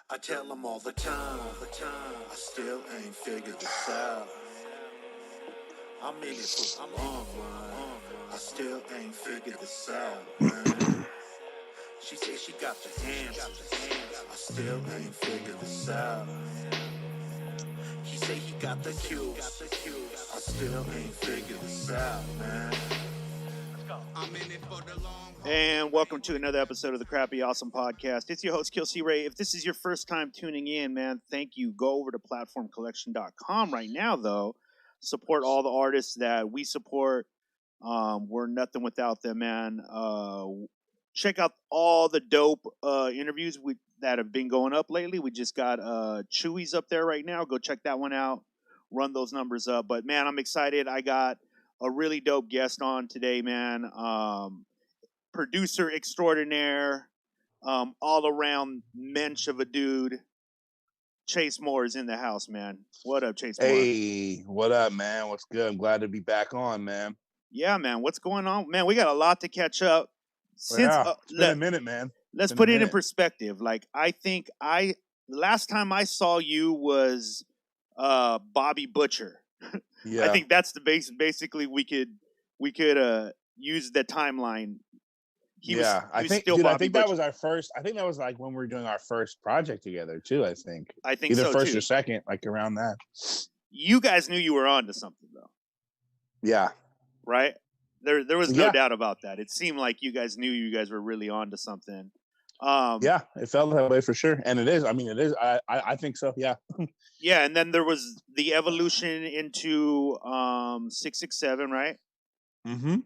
I tell them all the time, I still ain't figured this out. I'm in it for the long run, I still ain't figured this out, man. She said she got the answers, I still ain't figured this out. He say he got the cues, I still ain't figured this out, man. I'm in it for the long haul. And welcome to another episode of the Crappy Awesome Podcast. It's your host, Kelsey Ray. If this is your first time tuning in, man, thank you. Go over to platformcollection.com right now, though. Support all the artists that we support. We're nothing without them, man. Check out all the dope interviews that have been going up lately. We just got Chewy's up there right now. Go check that one out. Run those numbers up. But, man, I'm excited. I got a really dope guest on today, man. Producer extraordinaire, all around mensch of a dude. Chase Moore is in the house, man. What up, Chase Moore? Hey, what up, man? What's good? I'm glad to be back on, man. Yeah, man. What's going on, man? We got a lot to catch up. It's been a minute, man. Let's put it in perspective. Like, I think last time I saw you was Bobby Butcher. Yeah, I think that's the base. Basically, we could use the timeline. I think that was our first. I think that was like when we were doing our first project together too. I think either so, first too. or second, like around that. You guys knew you were on to something, though. Yeah. Right? There was no doubt about that. It seemed like you guys knew you guys were really on to something. Yeah, it felt that way for sure. And it is. I mean, it is. I think so, yeah. Yeah, and then there was the evolution into 667, right? Mm-hmm.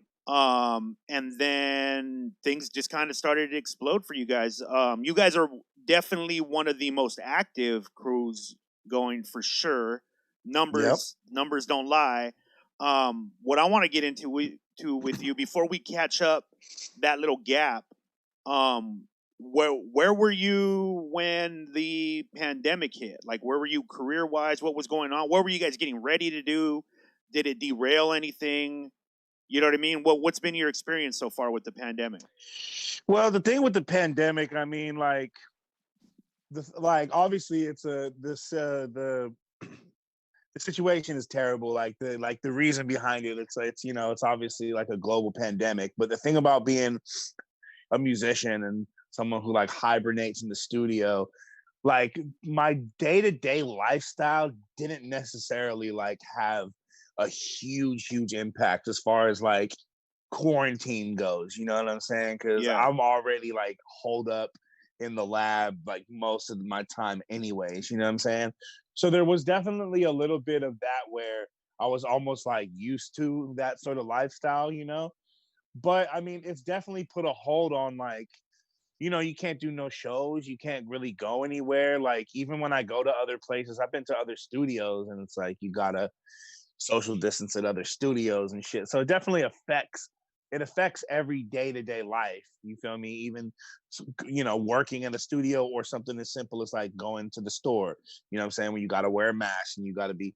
And then things just kind of started to explode for you guys. You guys are definitely one of the most active crews going for sure. Numbers don't lie. What I want to get into with you before we catch up that little gap, where were you when the pandemic hit? Like, where were you career wise? What was going on? What were you guys getting ready to do? Did it derail anything? You know what I mean? What's been your experience so far with the pandemic? Well, the thing with the pandemic, I mean, obviously it's the situation is terrible. Like the reason behind it, it's obviously like a global pandemic. But the thing about being a musician and someone who like hibernates in the studio, like my day-to-day lifestyle didn't necessarily like have a huge impact as far as like quarantine goes. You know what I'm saying? Because I'm already like holed up in the lab like most of my time anyways, you know what I'm saying? So there was definitely a little bit of that where I was almost like used to that sort of lifestyle, you know? But I mean, it's definitely put a hold on like, you know, you can't do no shows, you can't really go anywhere. Like even when I go to other places, I've been to other studios and it's like you gotta social distance at other studios and shit. So it definitely affects every day-to-day life. You feel me? Even, you know, working in a studio or something as simple as like going to the store, you know what I'm saying? When you got to wear a mask and you got to be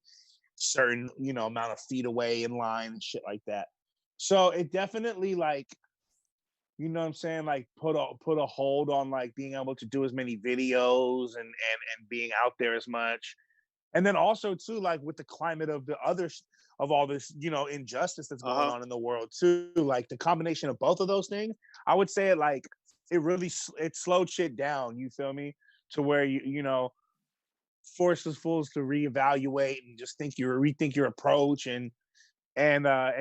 certain, you know, amount of feet away in line and shit like that. So it definitely like, you know what I'm saying? Like put a hold on like being able to do as many videos and being out there as much. And then also too, like with the climate of of all this, you know, injustice that's going on in the world too, like the combination of both of those things, I would say it slowed shit down. You feel me? To where you know, forces fools to reevaluate and just rethink your approach and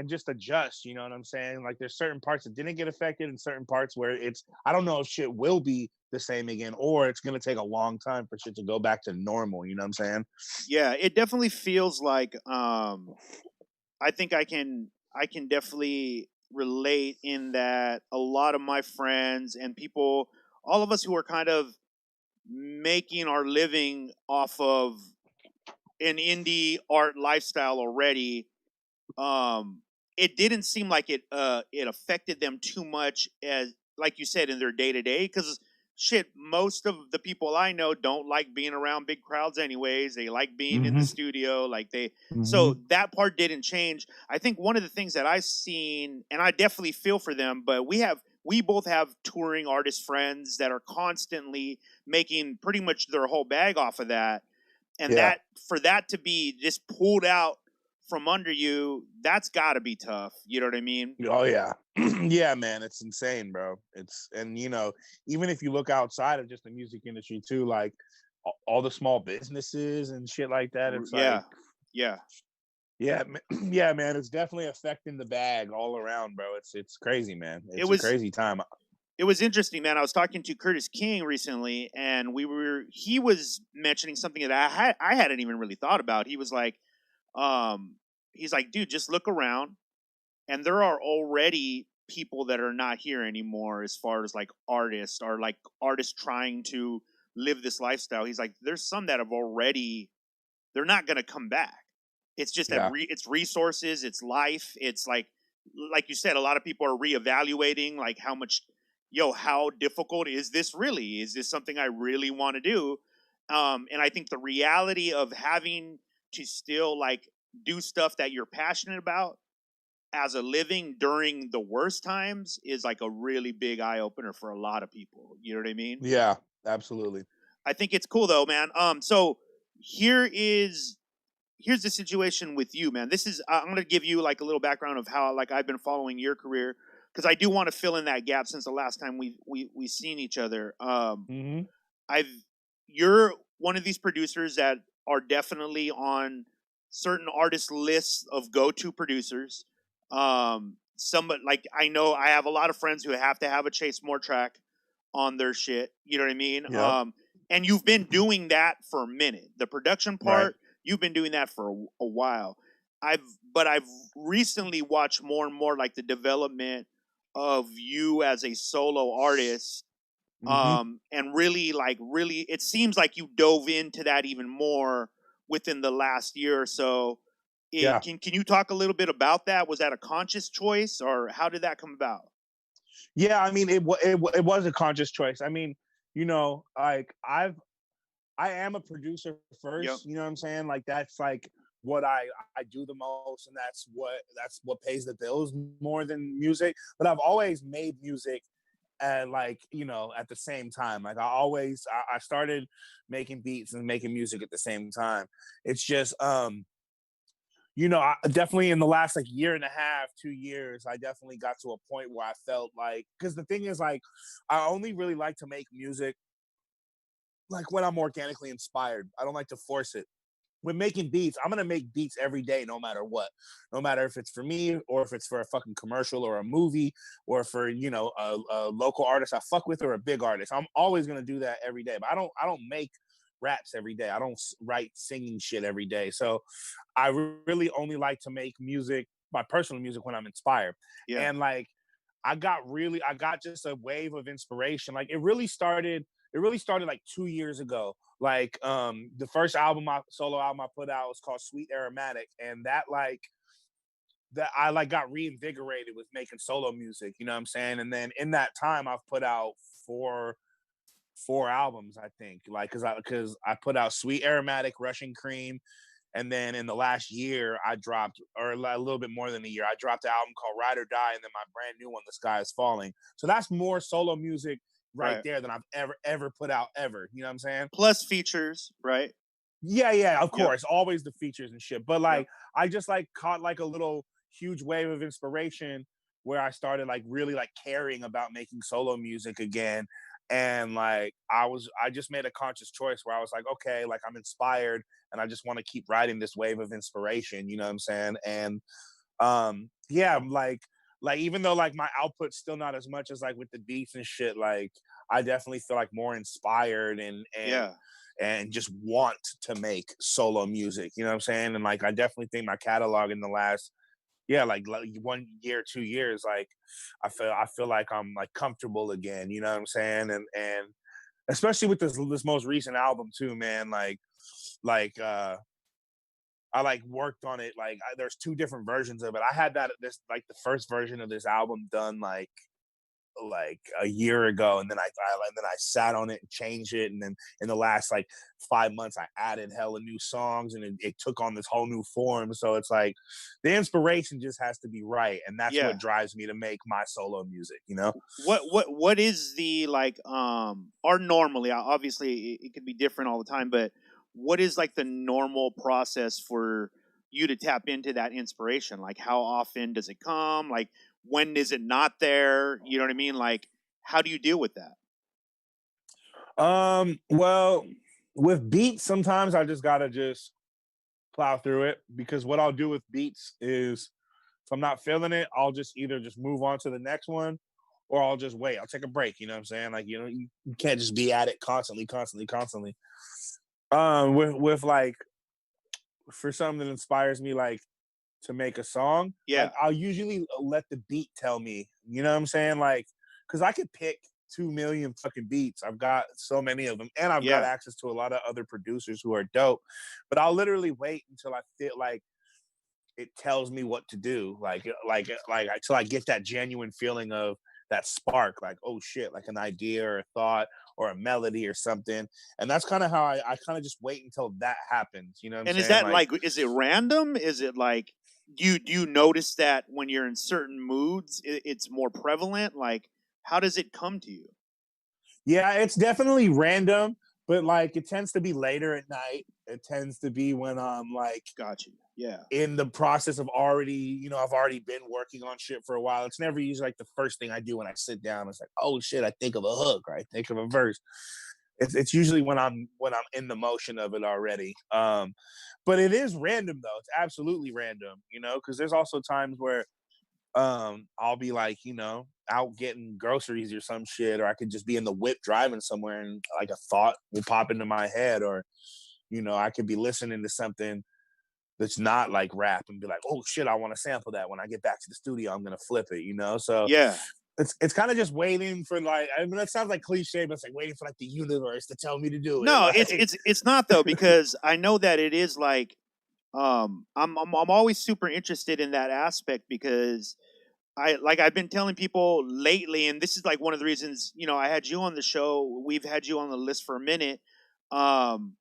just adjust. You know what I'm saying? Like there's certain parts that didn't get affected and certain parts where I don't know if shit will be the same again or it's going to take a long time for shit to go back to normal. You know what I'm saying? Yeah, it definitely feels like I think I can definitely relate in that a lot of my friends and people, all of us who are kind of making our living off of an indie art lifestyle already, it didn't seem like it affected them too much, as like you said, in their day-to-day, because shit, most of the people I know don't like being around big crowds anyways. They like being in the studio, so that part didn't change. I think one of the things that I've seen, and I definitely feel for them, but we have we both have touring artist friends that are constantly making pretty much their whole bag off of that. And Yeah. that, for that to be just pulled out from under you, that's got to be tough. You know what I mean? Oh yeah. Yeah, man, it's insane, bro. It's, and you know, even if you look outside of just the music industry too, like all the small businesses and shit like that, it's like, Yeah. Yeah. yeah, yeah, man, it's definitely affecting the bag all around, bro. It's crazy, man. It It's a was crazy time. it was interesting, man. I was talking to Curtis King recently, and he was mentioning something that I hadn't even really thought about. He was like, um, he's like, dude, just look around, and there are already people that are not here anymore as far as like artists, or like artists trying to live this lifestyle. He's like, there's some that have already, they're not going to come back. It's just that Yeah. it's resources, it's life. It's like you said, a lot of people are reevaluating like how much, how difficult is this really? Is this something I really want to do? And I think the reality of having to still like do stuff that you're passionate about as a living during the worst times is like a really big eye opener for a lot of people. You know what I mean? Yeah, absolutely. I think it's cool though, man. So here is here's the situation with you, man. This is I'm gonna give you like a little background of how like I've been following your career, because I do want to fill in that gap since the last time we seen each other. Mm-hmm. I've You're one of these producers that are definitely on certain artist lists of go-to producers. Some like I know I have a lot of friends who have to have a Chase Moore track on their shit. You know what I mean? Yep. And you've been doing that for a minute. The production Right. part, you've been doing that for a while. I've recently watched more and more like the development of you as a solo artist, Mm-hmm. and really it seems like you dove into that even more within the last year or so. Yeah. Can you talk a little bit about that? Was that a conscious choice, or how did that come about? Yeah, I mean, it was a conscious choice. I mean, you know, like I am a producer Yep. first. You know what I'm saying? Like that's like what I do the most, and that's what pays the bills more than music. But I've always made music at, like, you know, at the same time. Like I started making beats and making music at the same time. It's just you know, definitely in the last like year and a half, 2 years, I definitely got to a point where I felt like, because the thing is, like, I only really like to make music like when I'm organically inspired. I don't like to force it. When making beats, I'm gonna make beats every day, no matter what. No matter if it's for me or if it's for a fucking commercial or a movie or for, you know, a local artist I fuck with or a big artist. I'm always gonna do that every day. But I don't make raps every day. I don't write singing shit every day. So I really only like to make music, my personal music, when I'm inspired. Yeah. And like I got just a wave of inspiration. Like it really started like 2 years ago. Like the first solo album I put out was called Sweet Aromatic. And that I like got reinvigorated with making solo music, you know what I'm saying? And then in that time I've put out four albums, I think. Like cause I put out Sweet Aromatic, Russian Cream, and then in the last year, I dropped, or a little bit more than a year, I dropped an album called Ride or Die, and then my brand new one, The Sky is Falling. So that's more solo music right Right. there than I've ever put out ever. You know what I'm saying? Plus features, right? Yeah, of Yep. course, always the features and shit. But Yep. like, I just like caught like a little huge wave of inspiration where I started like really like caring about making solo music again. And like, I just made a conscious choice where I was like, okay, like I'm inspired and I just want to keep riding this wave of inspiration. You know what I'm saying? And yeah, like even though like my output's still not as much as like with the beats and shit, like I definitely feel like more inspired Yeah. and just want to make solo music. You know what I'm saying? And like I definitely think my catalog in the last, yeah, like 1 year, 2 years, like I feel like I'm like comfortable again. You know what I'm saying? And especially with this most recent album too, man. Like I like worked on it. Like there's two different versions of it. I had that this like the first version of this album done like like a year ago, and then I sat on it and changed it, and then in the last like 5 months I added hella new songs, and it took on this whole new form. So it's like the inspiration just has to be right, and that's Yeah. what drives me to make my solo music, you know. What is the like or normally, obviously it could be different all the time, but what is like the normal process for you to tap into that inspiration? Like how often does it come? Like when is it not there? You know what I mean? Like how do you deal with that? Well, with beats, sometimes I just plow through it, because what I'll do with beats is if I'm not feeling it, I'll just either just move on to the next one, or I'll just wait. I'll take a break. You know what I'm saying? Like, you can't just be at it constantly, constantly, constantly. With like, for something that inspires me, like to make a song, Yeah. like I'll usually let the beat tell me. You know what I'm saying? Like, because I could pick 2 million fucking beats. I've got so many of them, and I've got Yeah. access to a lot of other producers who are dope. But I'll literally wait until I feel like it tells me what to do, like until I get that genuine feeling of that spark, like, oh shit, like an idea or a thought or a melody or something. And that's kind of how I kind of just wait until that happens, you know what I'm And is saying? that Like, like is it random? Is it like do you notice that when you're in certain moods it's more prevalent? Like how does it come to you? yeah, it's definitely random, but like it tends to be later at night. It tends to be when I'm like Got you. Yeah. in the process of already, I've already been working on shit for a while. It's never usually like the first thing I do when I sit down. It's like, oh shit, I think of a hook, or I think of a verse. It's usually when I'm in the motion of it already. But it is random though. It's absolutely random, because there's also times where I'll be like, out getting groceries or some shit, or I could just be in the whip driving somewhere, and like a thought will pop into my head, or I could be listening to something that's not like rap and be like, oh shit, I want to sample that. When I get back to the studio, I'm gonna flip it. So Yeah. it's kind of just waiting for, like, I mean, that sounds like cliche, but it's like waiting for like the universe to tell me to do it. No, it's Like, it's it's not though, because I know that it is like I'm always super interested in that aspect, because I've been telling people lately, and this is like one of the reasons, I had you on the show. We've had you on the list for a minute. Um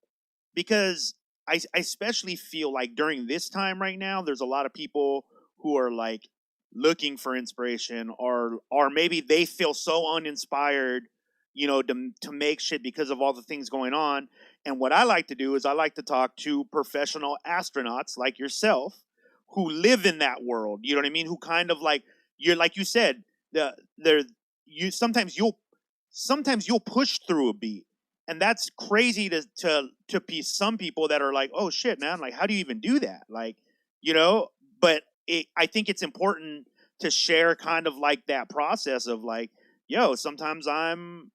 because I especially feel like during this time right now, there's a lot of people who are like looking for inspiration, or maybe they feel so uninspired, to make shit because of all the things going on. And what I like to do is I like to talk to professional astronauts like yourself who live in that world. You know what I mean? Who kind of like you're like you said, they're you sometimes you'll push through a beat, and that's crazy to be some people that are like, oh shit, man, like how do you even do that, like, you know but I think it's important to share kind of like that process of like, yo, sometimes I'm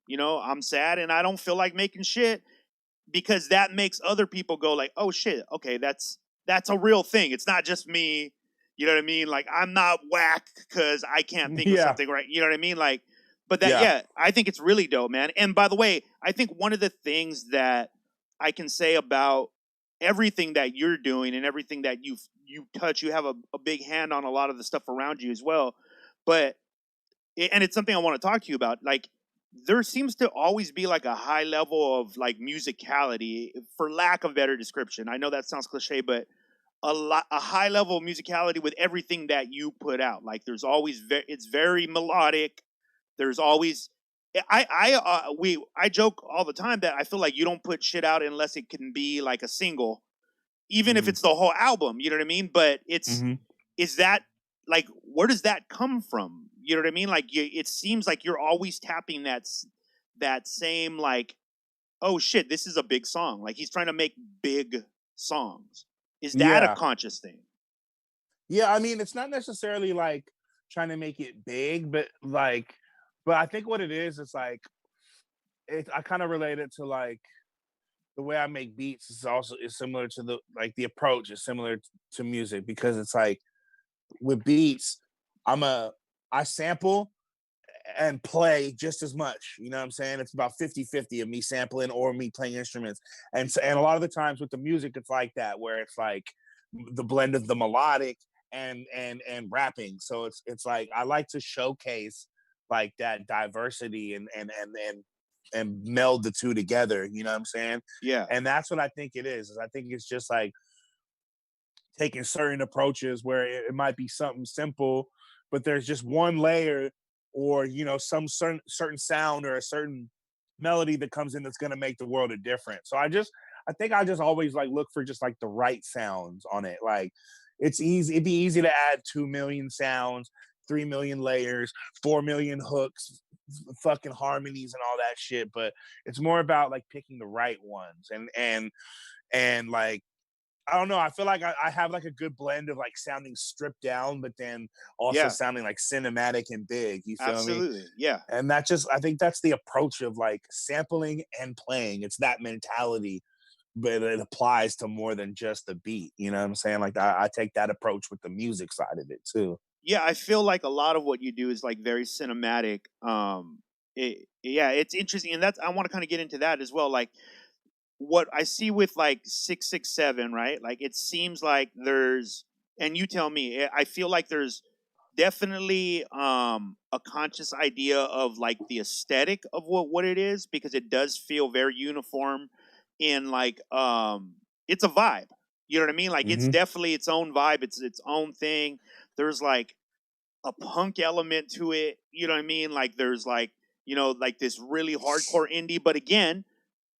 sad and I don't feel like making shit, because that makes other people go like, oh shit, okay, that's a real thing. It's not just me. You know what I mean? Like I'm not whack because I can't think of yeah, something right. You know what I mean? Like, but that, yeah, yeah, I think it's really dope, man. And by the way, I think one of the things that I can say about everything that you're doing and everything that you touch, you have a big hand on a lot of the stuff around you as well. But and it's something I want to talk to you about. Like, there seems to always be like a high level of like musicality, for lack of better description. I know that sounds cliche, but a high level of musicality with everything that you put out. Like, there's always it's very melodic. There's always I joke all the time that I feel like you don't put shit out unless it can be like a single, even if mm, it's the whole album. You know what I mean? But hmm, is that like, where does that come from? You know what I mean? Like, it seems like you're always tapping that same like, oh shit, this is a big song. Like he's trying to make big songs. Is that a yeah, conscious thing? yeah. I mean, it's not necessarily like trying to make it big, but I think what it is, it's like I kind of relate it to like the way I make beats is similar to the approach is similar to music, because it's like with beats, I'm a I sample and play just as much. You know what I'm saying? It's about 50-50 of me sampling or me playing instruments. And a lot of the times with the music, it's like that, where it's like the blend of the melodic and rapping. So it's like I like to showcase like that diversity and meld the two together. You know what I'm saying? Yeah. And that's what I think it is. I think it's just like taking certain approaches where it might be something simple, but there's just one layer or some certain sound or a certain melody that comes in that's going to make the world a difference. So I think I just always like look for just like the right sounds on it. Like it'd be easy to add 2 million sounds, 3 million layers, 4 million hooks, fucking harmonies and all that shit, but it's more about like picking the right ones and like I don't know. I feel like I have like a good blend of like sounding stripped down, but then also Yeah. sounding like cinematic and big. You feel me? Absolutely. Yeah. And I think that's the approach of like sampling and playing. It's that mentality, but it applies to more than just the beat. You know what I'm saying? Like I take that approach with the music side of it too. Yeah, I feel like a lot of what you do is like very cinematic. Yeah, it's interesting, and that's I want to kind of get into that as well. Like what I see with like 667, right? Like it seems like there's, and you tell me, I feel like there's definitely a conscious idea of like the aesthetic of what it is, because it does feel very uniform in like it's a vibe. You know what I mean? Like it's Mm-hmm. definitely its own vibe, it's its own thing. There's like a punk element to it, you know what I mean? Like there's like, like this really hardcore indie, but again,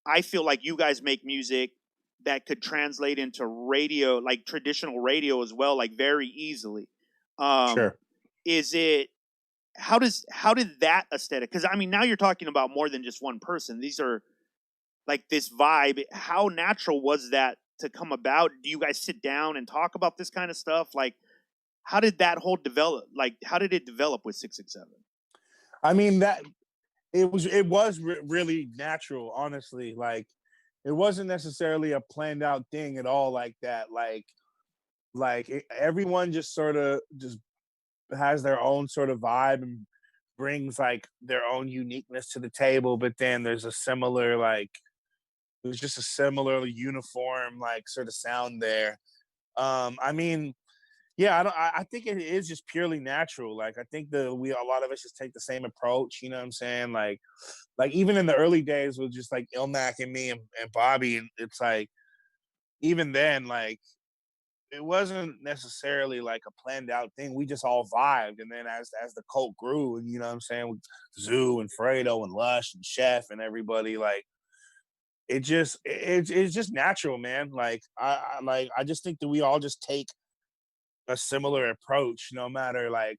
I feel like you guys make music that could translate into radio, like traditional radio as well, like very easily. Um, Sure. is it how did that aesthetic? Because I mean, now you're talking about more than just one person. These are like this vibe. How natural was that to come about? Do you guys sit down and talk about this kind of stuff? Like, how did that whole develop? Like, how did it develop with 667? I mean that it was really natural, honestly. Like it wasn't necessarily a planned out thing at all like that. Everyone just sort of just has their own sort of vibe and brings like their own uniqueness to the table, but then there's just a similar uniform like sort of sound there. I mean, yeah, I think it is just purely natural. Like I think a lot of us just take the same approach, you know what I'm saying? Like even in the early days with just like Ilmac and me and Bobby, and it's like even then, like it wasn't necessarily like a planned out thing. We just all vibed, and then as the cult grew, and you know what I'm saying, with Zoo and Fredo and Lush and Chef and everybody, like it's just natural, man. I just think that we all just take a similar approach, no matter like,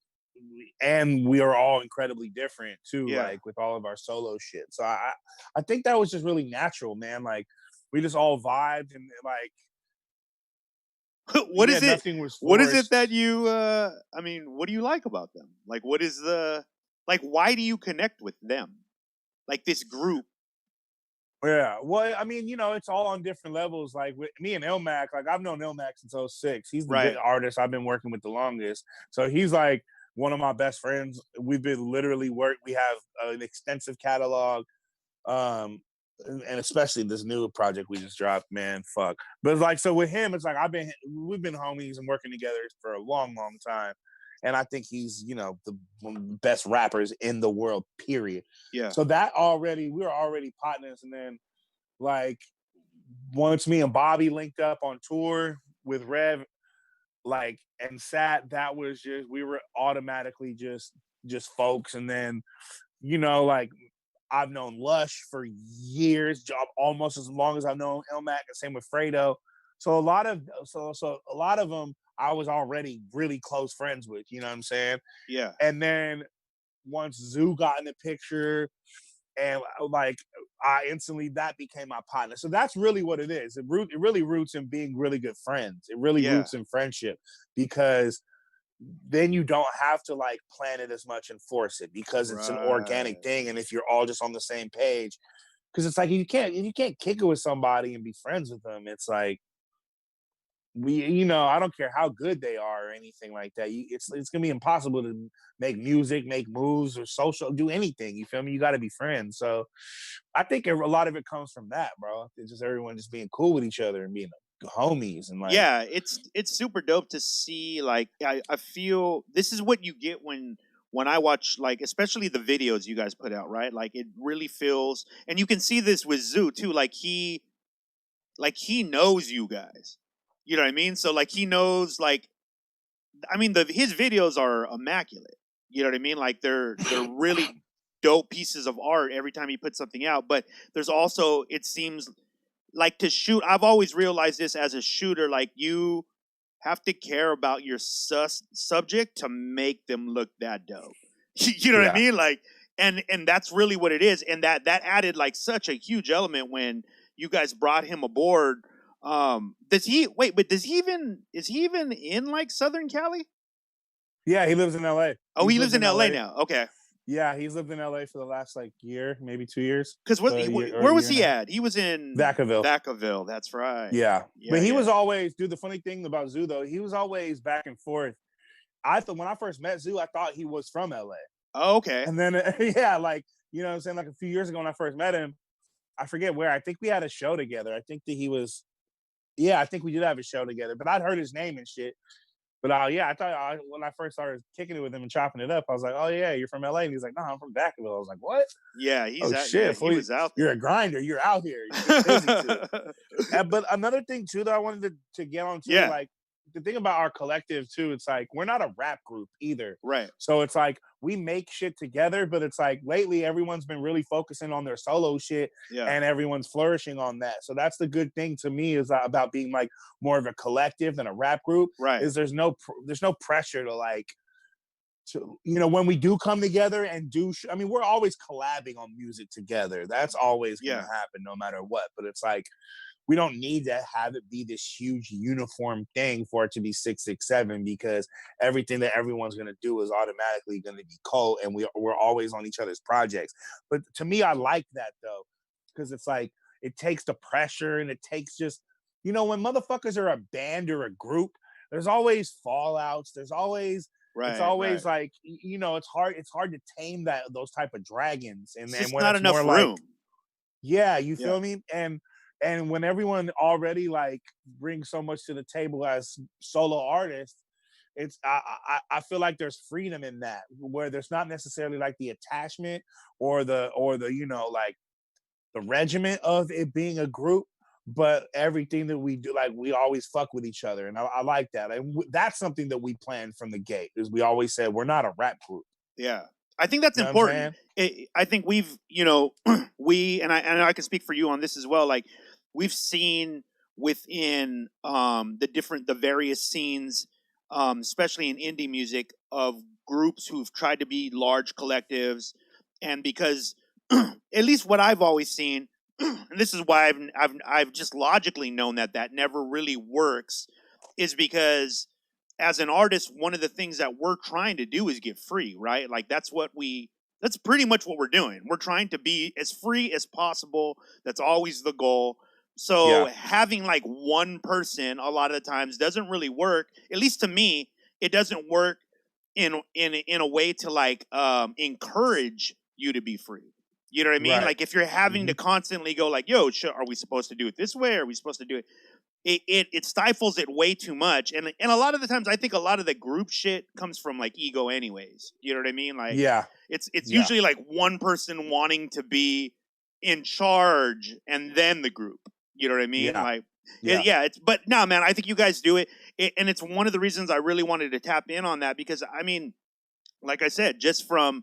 and we are all incredibly different too, Yeah. like with all of our solo shit. So I think that was just really natural, man. Like we just all vibed and like what yeah, is it? nothing was What is it forced. that you? I mean, what do you like about them? Like, what is the like? Why do you connect with them? Like this group, Yeah, well, I mean, it's all on different levels. Like with me and Ilmac, like I've known Ilmac since '06. He's the right? artist I've been working with the longest. So he's like one of my best friends. We've been literally we have an extensive catalog. And especially this new project we just dropped, man, fuck. But it's like, so with him, it's like we've been homies and working together for a long, long time. And I think he's, one of the best rappers in the world, period. Yeah, So we were already partners. And then like once me and Bobby linked up on tour with Rev, like and Sat, that was just we were automatically just folks. And then, like I've known Lush for years, almost as long as I've known Ilmac, and same with Fredo. So a lot of them I was already really close friends with, you know what I'm saying? yeah, And then once Zoo got in the picture, and like I instantly that became my partner. So that's really what it is. It really roots in being really good friends. It really yeah. roots in friendship because then you don't have to like plan it as much and force it because it's an organic Right. thing. And if you're all just on the same page, because it's like if you can't kick it with somebody and be friends with them, it's like I don't care how good they are or anything like that. It's gonna be impossible to make music, make moves, or social, do anything. You feel me? You got to be friends. So I think a lot of it comes from that, bro. It's just everyone just being cool with each other and being homies and like, Yeah, it's super dope to see. Like, I feel this is what you get when I watch, like, especially the videos you guys put out, right? Like, it really feels, and you can see this with Zoo too. Like he knows you guys. You know what I mean? So like he knows, like, I mean, his videos are immaculate. You know what I mean? Like they're really dope pieces of art every time he puts something out. But there's also, it seems like, to shoot. I've always realized this as a shooter. Like, you have to care about your subject to make them look that dope. You know what I mean? Like, and that's really what it is. And that added like such a huge element when you guys brought him aboard. Does he wait? But is he even in like Southern Cali? Yeah, he lives in LA. Oh, he lives in LA now. Okay. Yeah, he's lived in LA for the last like year, maybe 2 years. Because where was he at? He was in Vacaville. Vacaville. That's right. Yeah, but he yeah. was always, dude. The funny thing about Zoo though, he was always back and forth. I thought when I first met Zoo, I thought he was from LA. Oh, okay. And then yeah, like, you know what I'm saying, like a few years ago when I first met him, I forget where. I think we had a show together. I think that he was, yeah, I think we did have a show together. But I'd heard his name and shit. But yeah, I thought when I first started kicking it with him and chopping it up, I was like, "Oh yeah, you're from LA." And he's like, "No, I'm from Vacaville." I was like, "What?" Yeah, he was out there. You're a grinder. You're out here. You're busy too. But another thing too that I wanted to get on too, like the thing about our collective too, it's like we're not a rap group either. Right. So it's like we make shit together, but it's like lately everyone's been really focusing on their solo shit, and everyone's flourishing on that. So that's the good thing to me is about being like more of a collective than a rap group. Right. Is there's no pressure to like, to, you know, when we do come together and do, I mean, we're always collabing on music together. That's always going to happen no matter what. But it's like, we don't need to have it be this huge uniform thing for it to be 667 because everything that everyone's going to do is automatically going to be cold, and we're always on each other's projects. But to me, I like that though, because it's like it takes the pressure and it takes just, you know, when motherfuckers are a band or a group, there's always fallouts. There's always it's always like, you know, it's hard to tame those type of dragons, and it's when not it's enough more room. like, yeah, you feel me? And when everyone already like brings so much to the table as solo artists, it's I feel like there's freedom in that, where there's not necessarily like the attachment or the you know, like the regiment of it being a group, but everything that we do, like we always fuck with each other, and I like that, and that's something that we planned from the gate. Is we always said we're not a rap group. Yeah. I think that's You know important. I think we've, you know, and I can speak for you on this as well. Like, we've seen within the various scenes, especially in indie music, of groups who've tried to be large collectives, and because at least what I've always seen, and this is why I've just logically known that never really works, is because as an artist, one of the things that we're trying to do is get free, right? Like that's pretty much what we're doing. We're trying to be as free as possible. That's always the goal. So having like one person a lot of the times doesn't really work. At least to me, it doesn't work in a way to like encourage you to be free. You know what I mean? Right. Like if you're having to constantly go like, yo, are we supposed to do it this way? Are we supposed to do it? It stifles it way too much, and a lot of the times I think a lot of the group shit comes from like ego anyways. You know what I mean? Like it's usually like one person wanting to be in charge and then the group. You know what I mean? Like it's, but no, man, I think you guys do it, and it's one of the reasons I really wanted to tap in on that, because I mean, like I said, just from,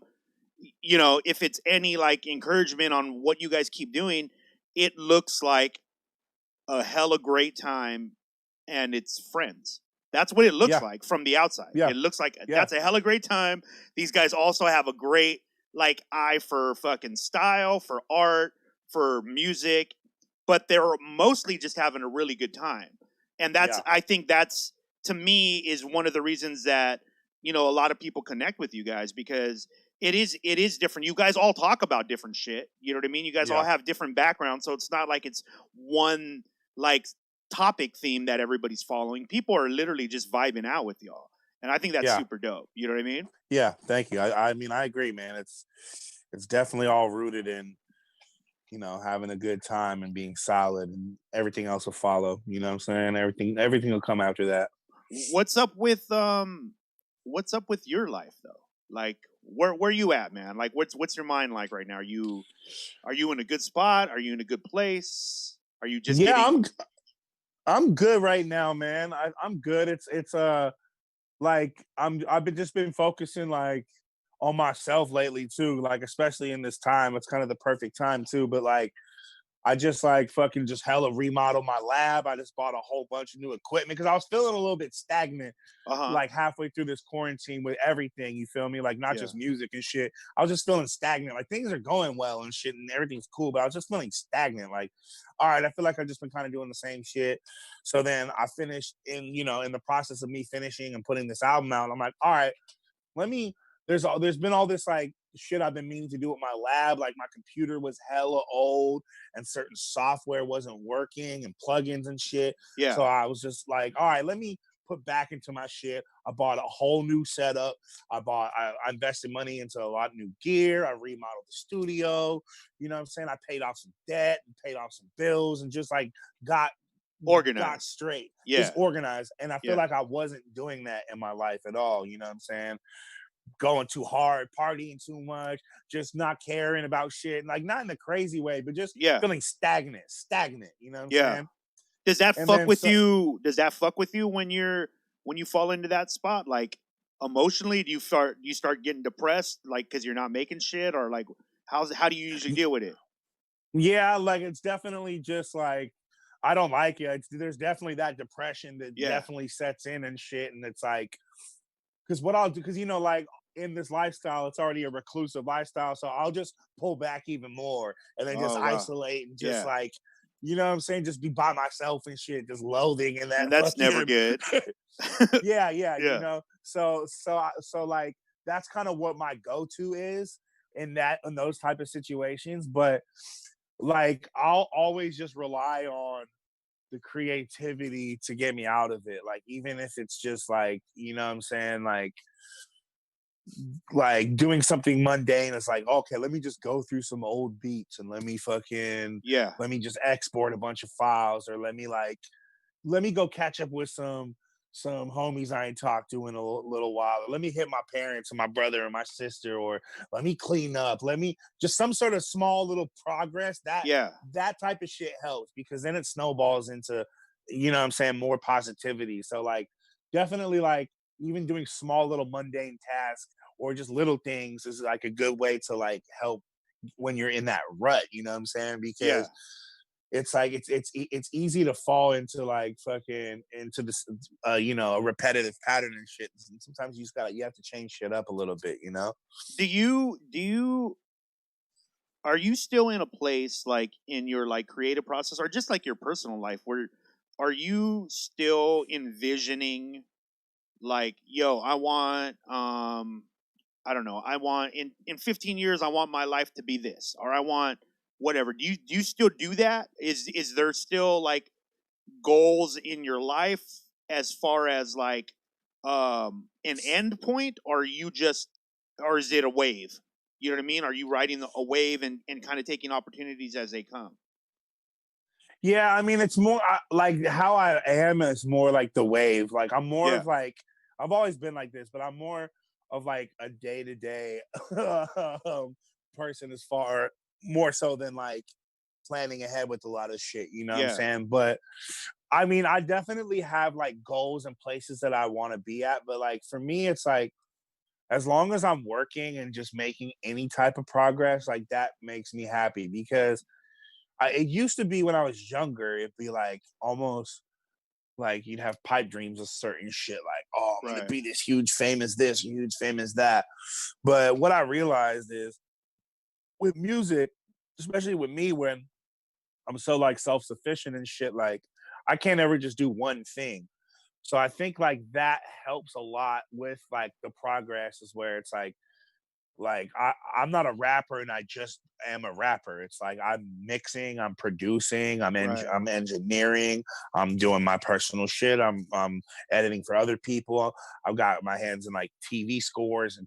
you know, if it's any like encouragement on what you guys keep doing, it looks like a hella great time, and it's friends. That's what it looks like from the outside. It looks like that's a hella great time. These guys also have a great like eye for fucking style, for art, for music, but they're mostly just having a really good time. And that's I think that's, to me, is one of the reasons that, you know, a lot of people connect with you guys, because it is different. You guys all talk about different shit. You know what I mean? You guys all have different backgrounds, so it's not like it's one like topic theme that everybody's following. People are literally just vibing out with y'all, and I think that's super dope. You know what I mean? Yeah, thank you. I mean, I agree, man. It's definitely all rooted in, you know, having a good time and being solid, and everything else will follow. You know what I'm saying? Everything will come after that. What's up with your life though? Like, where you at, man? Like, what's your mind like right now? Are you in a good spot? Are you in a good place? Are you just Yeah, getting? I'm good right now, man. I'm good. It's like I've been focusing like on myself lately too, like especially in this time. It's kind of the perfect time too, but like I just like fucking just hella remodeled my lab. I just bought a whole bunch of new equipment because I was feeling a little bit stagnant Uh-huh. like halfway through this quarantine with everything, you feel me? Like not Yeah. just music and shit. I was just feeling stagnant. Like things are going well and shit and everything's cool, but I was just feeling stagnant. Like, all right, I feel like I've just been kind of doing the same shit. So then I finished in the process of me finishing and putting this album out. I'm like, all right, let me there's been all this like shit I've been meaning to do with my lab. Like my computer was hella old and certain software wasn't working and plugins and shit. Yeah. So I was just like, all right, let me put back into my shit. I bought a whole new setup. I invested money into a lot of new gear. I remodeled the studio. You know what I'm saying? I paid off some debt and paid off some bills and just like got got Organized. straight, just Yeah. organized. And I feel Yeah. like I wasn't doing that in my life at all. You know what I'm saying? Going too hard, partying too much, just not caring about shit. Like not in a crazy way, but just Yeah. feeling stagnant. You know what I'm Yeah. saying? Does that And fuck then with so you? Does that fuck with you when you fall into that spot? Like emotionally, do you start getting depressed, like because you're not making shit, or like how do you usually deal with it? yeah, like it's definitely just like I don't like it. There's definitely that depression that Yeah. definitely sets in and shit. And it's like because what I'll do, because like in this lifestyle, it's already a reclusive lifestyle. So I'll just pull back even more and then just Oh wow. isolate and just Yeah. like, you know what I'm saying? Just be by myself and shit, just loathing in that And that's never fucking good. yeah, Yeah. So like that's kind of what my go-to is in those type of situations. But like I'll always just rely on the creativity to get me out of it. Like even if it's just like, you know what I'm saying, like doing something mundane. It's like, okay, let me just go through some old beats and Yeah. let me just export a bunch of files, or let me go catch up with some homies I ain't talked to in a little while. Or let me hit my parents and my brother and my sister, or let me clean up. Let me just some sort of small little progress. Yeah. That type of shit helps because then it snowballs into, you know what I'm saying, more positivity. So like definitely like even doing small little mundane tasks or just little things is like a good way to like help when you're in that rut, you know what I'm saying? Yeah. Because it's like it's easy to fall into like fucking into this a repetitive pattern and shit. And sometimes you have to change shit up a little bit, you know? Do you are you still in a place like in your like creative process or just like your personal life where are you still envisioning like yo I want I don't know I want in 15 years I want my life to be this or I want whatever do you still do that is there still like goals in your life as far as like an end point or are you just or is it a wave, you know what I mean, are you riding a wave and kind of taking opportunities as they come? Yeah, I mean, it's more like how I am is more like the wave. Like I'm more Yeah. of like I've always been like this, but I'm more of like a day to day person as far more so than like planning ahead with a lot of shit. You know what I'm Yeah. saying? But I mean, I definitely have like goals and places that I want to be at. But like for me, it's like as long as I'm working and just making any type of progress, like that makes me happy because it used to be when I was younger, it'd be like almost like you'd have pipe dreams of certain shit, like, oh, I'm gonna Right. be this huge famous this, huge famous that. But what I realized is with music, especially with me, when I'm so like self-sufficient and shit, like I can't ever just do one thing. So I think like that helps a lot with like the progress is where it's like I'm not a rapper and I just am a rapper. It's like I'm mixing, I'm producing, Right. I'm engineering, I'm doing my personal shit, I'm editing for other people. I've got my hands in like TV scores and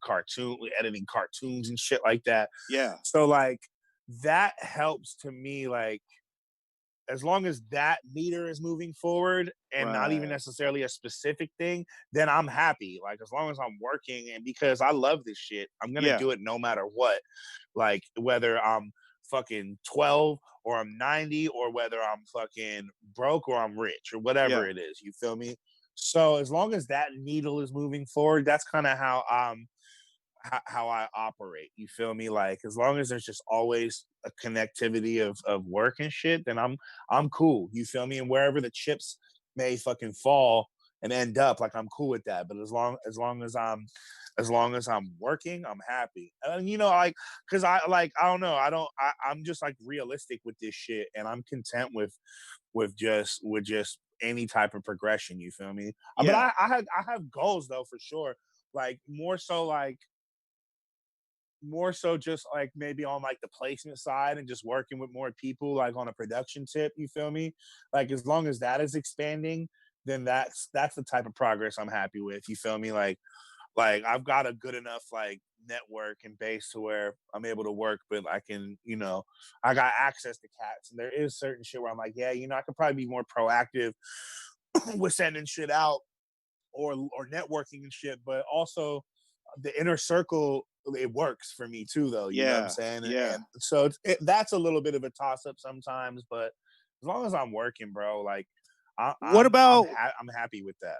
editing cartoons and shit like that. Yeah. So like that helps to me like as long as that meter is moving forward and not even Right. necessarily a specific thing, then I'm happy. Like as long as I'm working, and because I love this shit, I'm gonna Yeah. do it no matter what. Like whether I'm fucking 12 or I'm 90 or whether I'm fucking broke or I'm rich or whatever Yeah. it is. You feel me? So as long as that needle is moving forward, that's kind of how I operate. You feel me? Like as long as there's just always a connectivity of work and shit, then I'm cool. You feel me? And wherever the chips may fucking fall and end up, like I'm cool with that. But as long as I'm working, I'm happy. And you know, like because I don't know, I'm just like realistic with this shit, and I'm content with just any type of progression. You feel me? But Yeah. I have goals though for sure. Like more so just like maybe on like the placement side and just working with more people like on a production tip, you feel me? Like as long as that is expanding, then that's the type of progress I'm happy with, you feel me? Like I've got a good enough like network and base to where I'm able to work, but I can, I got access to cats, and there is certain shit where I'm like, yeah, I could probably be more proactive with sending shit out or networking and shit, but also the inner circle, it works for me too though, you know what I'm Yeah. saying? Yeah. And so that's a little bit of a toss up sometimes, but as long as I'm working, bro, like What about I'm happy with that.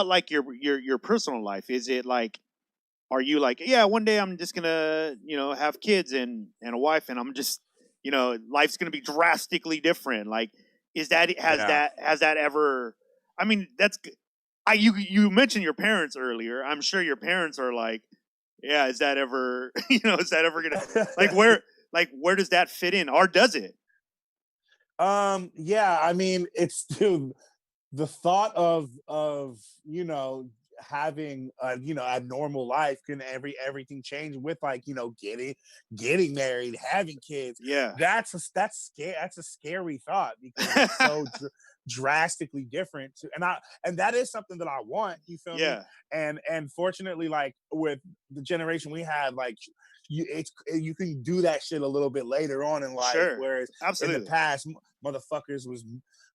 like your personal life? Is it like, are you like, yeah, one day I'm just gonna, have kids and a wife, and I'm just, life's gonna be drastically different? Like, Yeah. has that ever? I mean, you mentioned your parents earlier. I'm sure your parents are like, yeah, is that ever, is that ever gonna, like, where does that fit in, or does it? Yeah, I mean, it's still the thought of having a normal life, can everything change with like getting married, having kids. Yeah. That's a scary thought because it's so drastically different and that is something that I want, you feel me? Yeah. And fortunately, like with the generation we have, like you can do that shit a little bit later on in life, Sure. whereas in the Absolutely. past motherfuckers was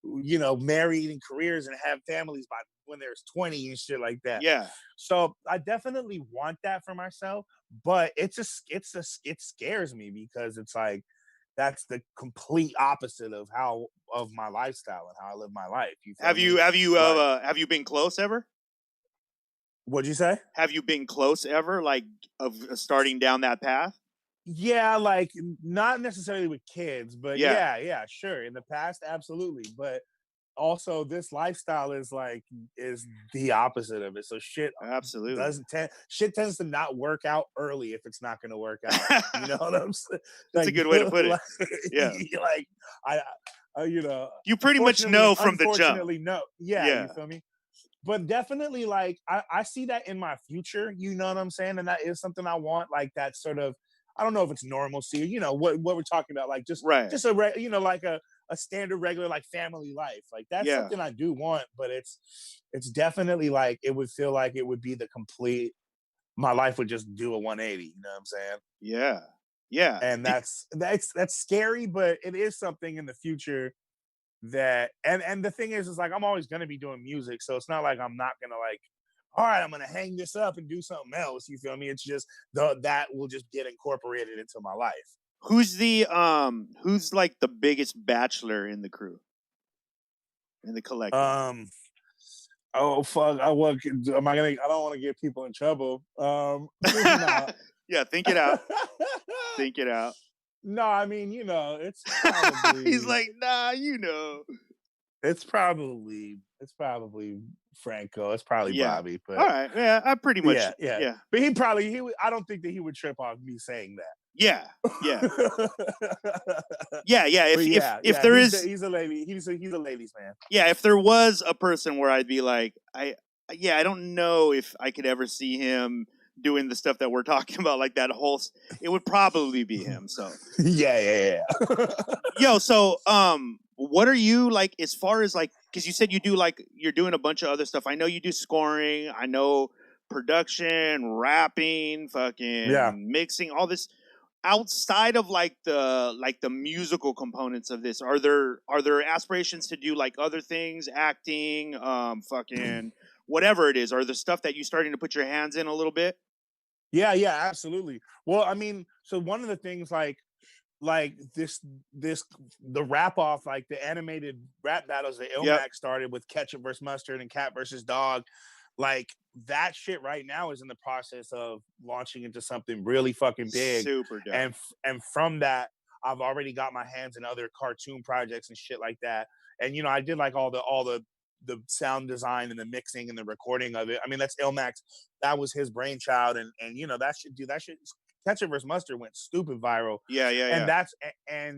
married and careers and have families by when there's 20 and shit like that. Yeah. So I definitely want that for myself, but it scares me because it's like that's the complete opposite of my lifestyle and how I live my life. You feel Have me? you have you Like, have you been close ever? what'd you say? Have you been close ever, like, of starting down that path? Yeah, like not necessarily with kids, but Yeah. yeah, sure. In the past, absolutely. But also this lifestyle is the opposite of it. So Absolutely. shit tends to not work out early if it's not going to work out. You know what I'm saying? That's a good way to put it. Like, Yeah. like I, You pretty much know from the jump. unfortunately, no. Yeah, you Yeah. feel me? But definitely, like I see that in my future. You know what I'm saying? And that is something I want. Like that sort of, I don't know if it's normalcy. What we're talking about, like Right. just like a standard regular like family life. Like that's Yeah. something I do want, but it's definitely like it would feel like it would be the complete. My life would just do a 180. You know what I'm saying? Yeah. Yeah. And that's scary, but it is something in the future that and the thing is like I'm always gonna be doing music, so it's not like I'm not gonna like, all right, I'm gonna hang this up and do something else. You feel me? It's just that will just get incorporated into my life. Who's like the biggest bachelor in the crew, in the collective? Um. Oh fuck! I what am I gonna? I don't want to get people in trouble. Nah. Yeah, think it out. Think it out. No, I mean it's He's probably like, nah, you know. it's probably Franco. It's probably Yeah. Bobby, All but right. Yeah, I pretty much. yeah. Yeah. But he would. I don't think that he would trip off me saying Yeah. Yeah. that. Yeah. Yeah. But If there is, he's a lady. He's a ladies man. yeah, if there was a person where I'd be like, I don't know if I could ever see him doing the stuff that we're talking about, like that whole. It would probably be him. So Yeah. yo, so what are you like as far as like, because you said you're doing a bunch of other stuff. I know you do scoring, I know production, rapping, Yeah. fucking mixing, all this. outside of like the musical components of this, are there aspirations to do like other things, acting, fucking whatever it is? Are there stuff that you starting to put your hands in a little bit? Yeah, absolutely. Well, I mean, so one of the things like this the rap off, like the animated rap battles that Yep. Ilmac started with Ketchup versus Mustard and Cat versus Dog, like that shit right now is in the process of launching into something really fucking big. Super dope. And from that, I've already got my hands in other cartoon projects and shit like that. And I did like all the sound design and the mixing and the recording of it. I mean, that's Ilmax. That was his brainchild, and that shit. Ketchup vs. Mustard went stupid viral, Yeah, yeah, and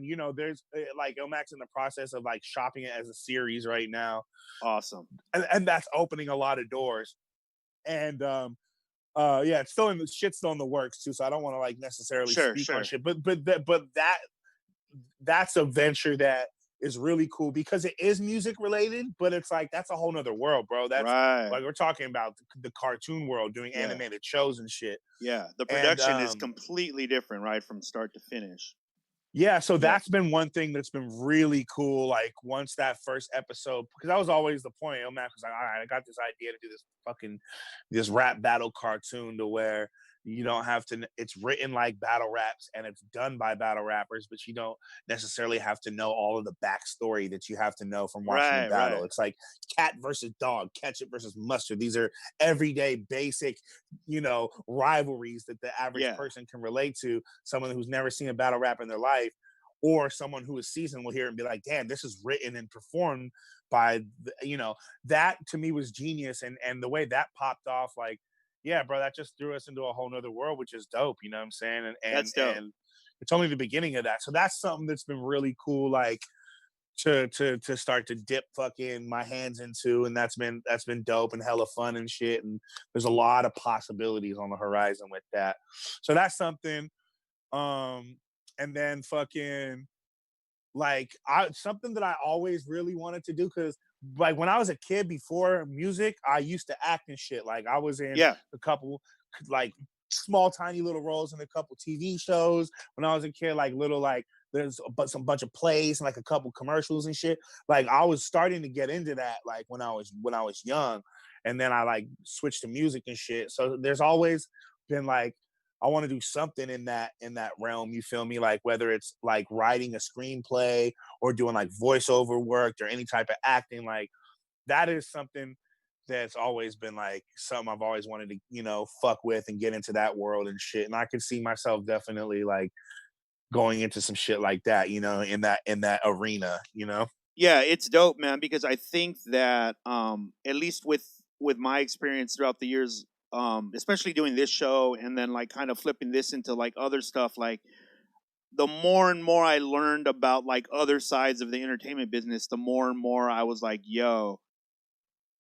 yeah. there's like Ilmax in the process of like shopping it as a series right now, Awesome. and that's opening a lot of doors. And yeah, it's still in the shit's still in the works too, so I don't want to like necessarily Sure, speak on sure. shit, but that's a venture that is really cool because it is music related, but it's like that's a whole nother world, bro. That's Right. like we're talking about the cartoon world doing Yeah. animated shows and shit. Yeah. The And production is completely different, right, from start to finish. yeah, so Yep. that's been one thing that's been really cool. Like once that first episode, because that was always the point. Mac was like, all right, I got this idea to do this rap battle cartoon to where you don't have to. It's written like battle raps and it's done by battle rappers, but you don't necessarily have to know all of the backstory that you have to know from watching the Right, battle. right. It's like cat versus dog, ketchup versus mustard. These are everyday basic, rivalries that the average Yeah. person can relate to. Someone who's never seen a battle rap in their life, or someone who is seasoned will hear it and be like, damn, this is written and performed by that to me was genius. And the way that popped off, like, yeah, bro, that just threw us into a whole nother world, which is dope. You know what I'm saying? And That's dope. and it's only the beginning of that. So that's something that's been really cool, like to start to dip fucking my hands into, and that's been dope and hella fun and shit. And there's a lot of possibilities on the horizon with that. So that's something. And then fucking like something that I always really wanted to do, because like when I was a kid before music, I used to act and shit. Like I was in Yeah. a couple like small tiny little roles in a couple TV shows when I was a kid, like little like there's some bunch of plays and like a couple commercials and shit. Like I was starting to get into that like when I was young, and then I like switched to music and shit. So there's always been like I want to do something in that realm. You feel me? Like whether it's like writing a screenplay or doing like voiceover work or any type of acting, like that is something that's always been like something I've always wanted to, fuck with and get into that world and shit. And I could see myself definitely like going into some shit like that, in that arena. Yeah, it's dope, man, because I think that at least with my experience throughout the years, especially doing this show and then like kind of flipping this into like other stuff, like the more and more I learned about like other sides of the entertainment business, the more and more I was like, yo,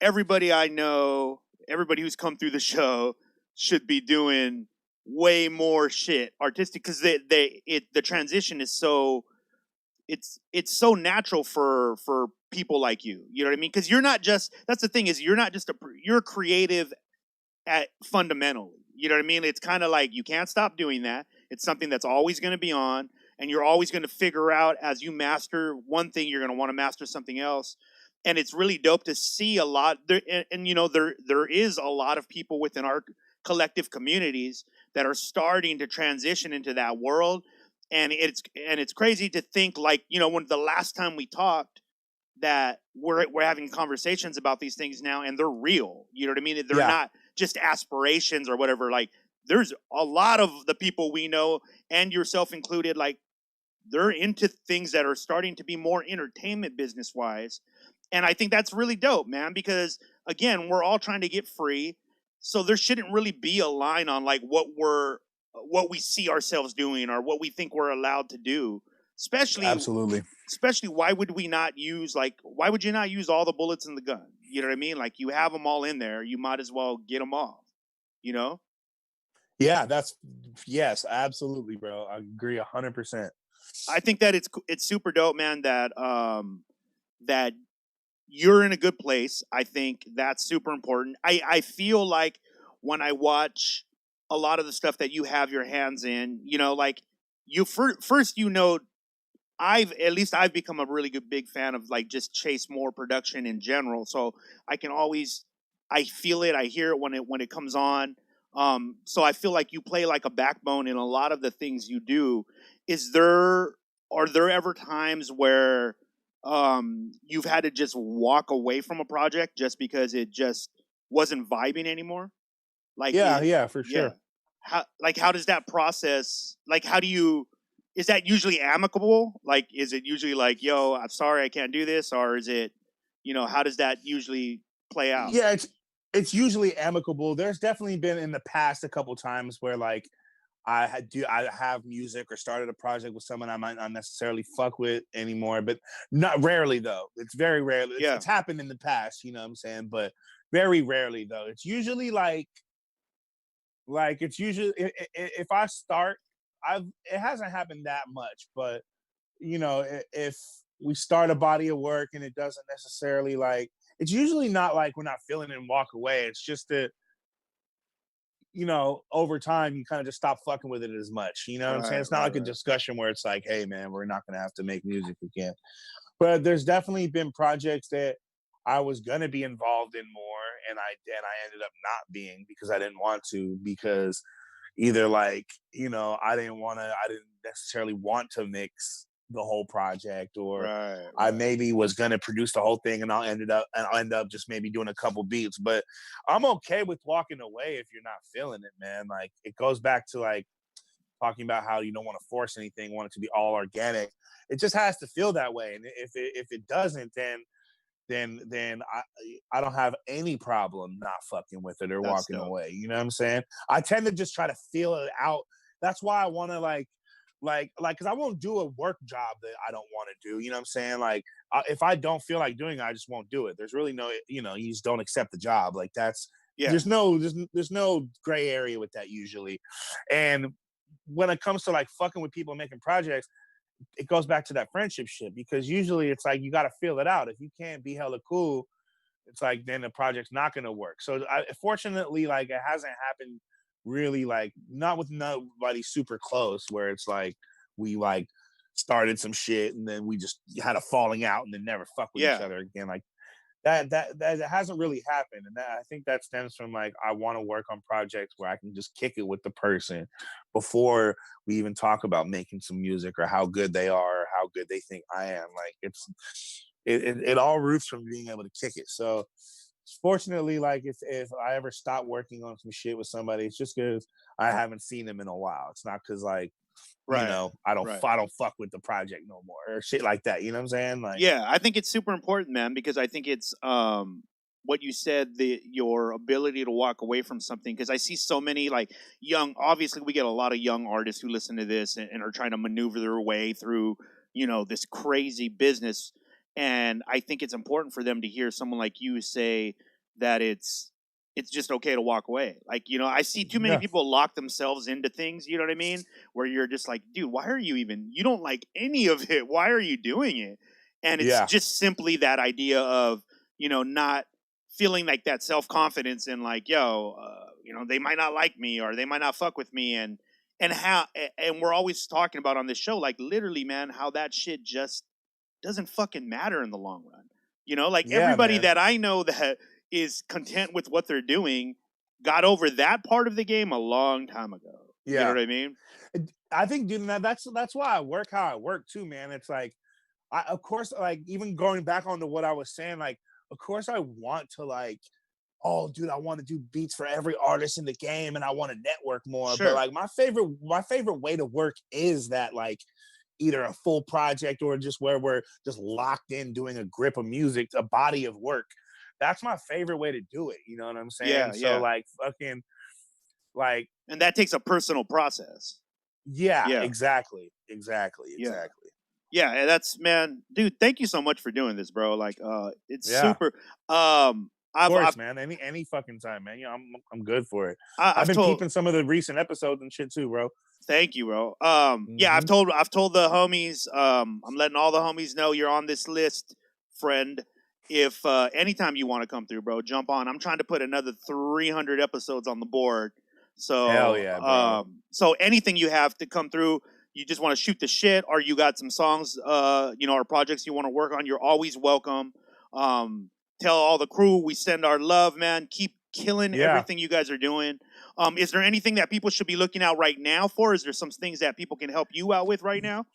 everybody I know, everybody who's come through the show should be doing way more shit artistic, because the transition is so it's so natural for people like you know what I mean, because you're not just, that's the thing, is you're not just you're creative at fundamentally, you know what I mean. It's kind of like you can't stop doing that. It's something that's always going to be on, and you're always going to figure out, as you master one thing, you're going to want to master something else. And it's really dope to see a lot there, and there is a lot of people within our collective communities that are starting to transition into that world. And it's crazy to think, like, when the last time we talked, that we're having conversations about these things now, and they're real, you know what I mean. They're Yeah. not just aspirations or whatever. Like, there's a lot of the people we know, and yourself included, like, they're into things that are starting to be more entertainment business wise. And I think that's really dope, man, because again, we're all trying to get free. So there shouldn't really be a line on like what we see ourselves doing or what we think we're allowed to do. Absolutely. Especially why would you not use all the bullets in the gun? You know what I mean? Like, you have them all in there, you might as well get them off, you know? Yeah, yes, absolutely, bro. I agree 100%. I think that it's super dope, man, that you're in a good place. I think that's super important. I feel like when I watch a lot of the stuff that you have your hands in, like you first, I've become a really good big fan of like just chase more production in general. So I can always, I feel it, I hear it when it comes on. So I feel like you play like a backbone in a lot of the things you do. Are there ever times where you've had to just walk away from a project just because it just wasn't vibing anymore? Like Yeah, for yeah. sure. How does that process, like how do you, is that usually amicable? Like is it usually like, yo, I'm sorry I can't do this, or is it, how does that usually play out? Yeah, it's usually amicable. There's definitely been in the past a couple times where like I have music or started a project with someone I might not necessarily fuck with anymore, but not rarely though. It's very rarely. Yeah. It's happened in the past, you know what I'm saying, but very rarely though. It's usually like it's usually if I start, it hasn't happened that much, but if we start a body of work and it doesn't necessarily like, it's usually not like we're not feeling it and walk away. It's just that over time you kind of just stop fucking with it as much. You know what I'm saying? Right, It's not right, like a right. discussion where it's like, hey man, we're not gonna have to make music again. But there's definitely been projects that I was gonna be involved in more, and I ended up not being because I didn't want to, because either like I didn't necessarily want to mix the whole project, or Right, I right. maybe was gonna produce the whole thing and I'll end up just maybe doing a couple beats. But I'm okay with walking away if you're not feeling it, man. Like it goes back to like talking about how you don't want to force anything, want it to be all organic. It just has to feel that way. And if it doesn't, then I don't have any problem not fucking with it or That's walking dope. away. You know what I'm saying? I tend to just try to feel it out. That's why I want to because I won't do a work job that I don't want to do. You know what I'm saying? Like if I don't feel like doing it, I just won't do it. There's really no, you just don't accept the job. Like that's Yeah. there's no gray area with that usually. And when it comes to like fucking with people making projects, it goes back to that friendship shit, because usually it's like you got to feel it out. If you can't be hella cool, it's like then the project's not going to work. So fortunately, like it hasn't happened really, like not with nobody super close, where it's like we like started some shit and then we just had a falling out and then never fuck with each Yeah. other again. Like that hasn't really happened, and I think that stems from like I want to work on projects where I can just kick it with the person before we even talk about making some music or how good they are or how good they think I am. Like it all roots from being able to kick it. So fortunately, like if I ever stop working on some shit with somebody, it's just because I haven't seen them in a while. It's not because like Right. Right. I don't fuck with the project no more or shit like that. You know what I'm saying? Like Yeah, I think it's super important, man, because I think it's what you said, your ability to walk away from something, because I see so many like young, obviously we get a lot of young artists who listen to this and are trying to maneuver their way through, this crazy business, and I think it's important for them to hear someone like you say that it's just okay to walk away. Like, I see too many yeah, people lock themselves into things, you know what I mean? Where you're just like, dude, why are you don't like any of it? Why are you doing it? And it's yeah, just simply that idea of, not feeling like that self confidence and like, yo, they might not like me or they might not fuck with me. And we're always talking about on this show, like literally, man, how that shit just doesn't fucking matter in the long run. Like yeah, everybody man. that I know that is content with what they're doing got over that part of the game a long time ago. You know Yeah. what I mean? I think, dude, that's why I work how I work too, man. It's like of course, like even going back onto what I was saying, like of course I want to like, oh dude, I want to do beats for every artist in the game and I want to network more. But Sure. like my favorite way to work is that like either a full project or just where we're just locked in doing a grip of music, a body of work. That's my favorite way to do it. You know what I'm saying? Yeah, So yeah. like fucking like And that takes a personal process. yeah, Yeah. Yeah. exactly. Yeah, and that's, man, dude, thank you so much for doing this, bro. Like it's Yeah. super Of I've course, man. Any fucking time, man. Yeah, I'm good for it. I've I've been told, peeping some of the recent episodes and shit too, bro. thank you, bro. Yeah, Hmm. I've told the homies, I'm letting all the homies know you're on this list, friend. If anytime you want to come through, bro, jump on. I'm trying to put another 300 episodes on the board. Hell So yeah, bro. so anything you have to come through, you just want to shoot the shit, or you got some songs, or projects you want to work on, you're always welcome. Tell all the crew we send our love, man. Keep killing everything you guys are doing. Is there anything that people should be looking out right now for? Is there some things that people can help you out with right now?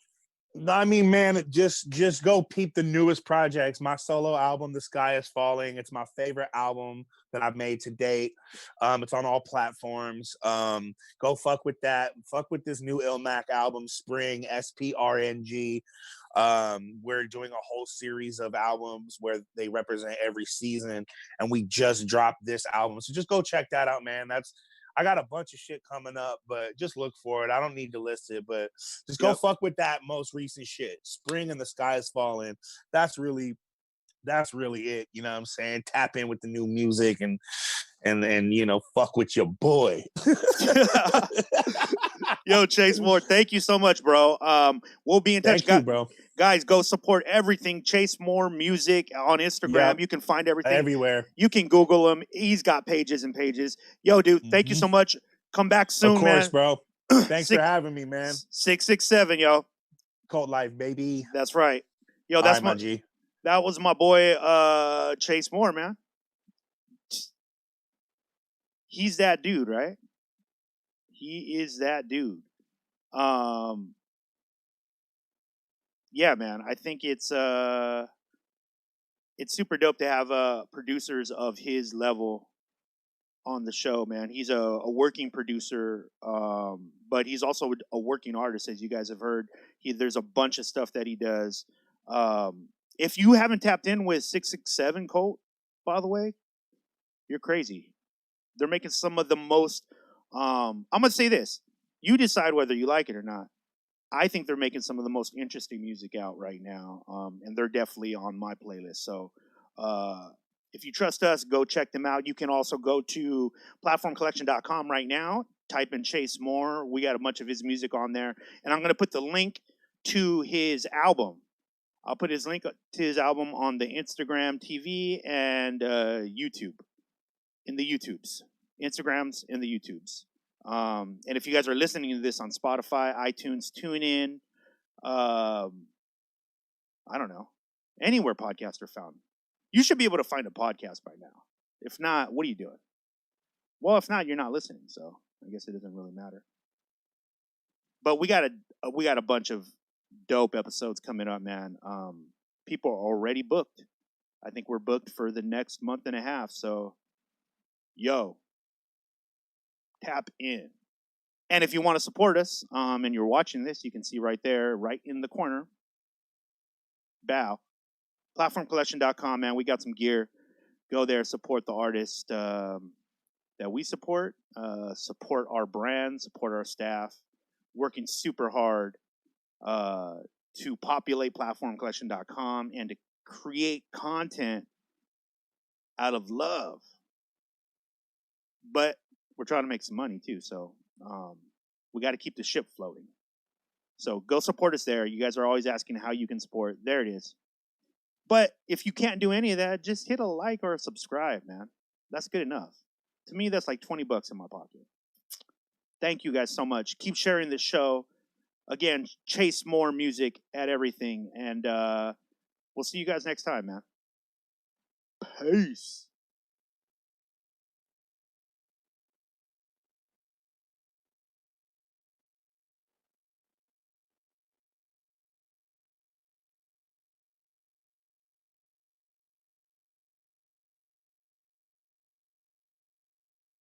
I mean, man, just go peep the newest projects. My solo album, The Sky Is Falling. It's my favorite album that I've made to date. It's on all platforms. Go fuck with that. Fuck with this new Ilmac album, Spring, SPRNG. We're doing a whole series of albums where they represent every season, and we just dropped this album. So just go check that out, man. I got a bunch of shit coming up, but just look for it. I don't need to list it, but just go fuck with that most recent shit. Spring and The Sky Is Falling. That's really it. You know what I'm saying? Tap in with the new music and fuck with your boy. Yo, Chase Moore, thank you so much, bro. We'll be in touch. Thank you, bro. Guys, go support everything Chase Moore Music on Instagram. Yep. You can find everything everywhere. You can Google him. He's got pages and pages. Yo, dude, thank you so much. Come back soon, man. Of course, bro. Thanks for having me, man. 667, yo. Cult life, baby. That's right. Yo, that's my G. That was my boy Chase Moore, man. He's that dude, right? He is that dude. Yeah, man. I think it's super dope to have producers of his level on the show, man. He's a working producer, but he's also a working artist, as you guys have heard. There's a bunch of stuff that he does. If you haven't tapped in with 667 Colt, by the way, you're crazy. They're making some of the most. I'm gonna say this: you decide whether you like it or not. I think they're making some of the most interesting music out right now, and they're definitely on my playlist. So, if you trust us, go check them out. You can also go to platformcollection.com right now. Type in Chase Moore. We got a bunch of his music on there, and I'm gonna put the link to his album. I'll put his link to his album on the Instagram TV and YouTube. In the YouTubes, Instagrams, and the YouTubes. And if you guys are listening to this on Spotify, iTunes, TuneIn, I don't know, anywhere podcasts are found, you should be able to find a podcast by now. If not, what are you doing? Well, if not, you're not listening, so I guess it doesn't really matter. But we got a bunch of dope episodes coming up, man. People are already booked. I think we're booked for the next month and a half, so yo, tap in. And if you want to support us, and you're watching this, you can see right there, right in the corner, bow, platformcollection.com, man. We got some gear. Go there, support the artist that we support our brand, support our staff, working super hard to populate platformcollection.com and to create content out of love. But we're trying to make some money too, so we got to keep the ship floating. So go support us there. You guys are always asking how you can support. There it is. But if you can't do any of that, just hit a like or a subscribe, man. That's good enough. To me, that's like $20 in my pocket. Thank you guys so much. Keep sharing this show. Again, Chase Moore Music at everything. And we'll see you guys next time, man. Peace.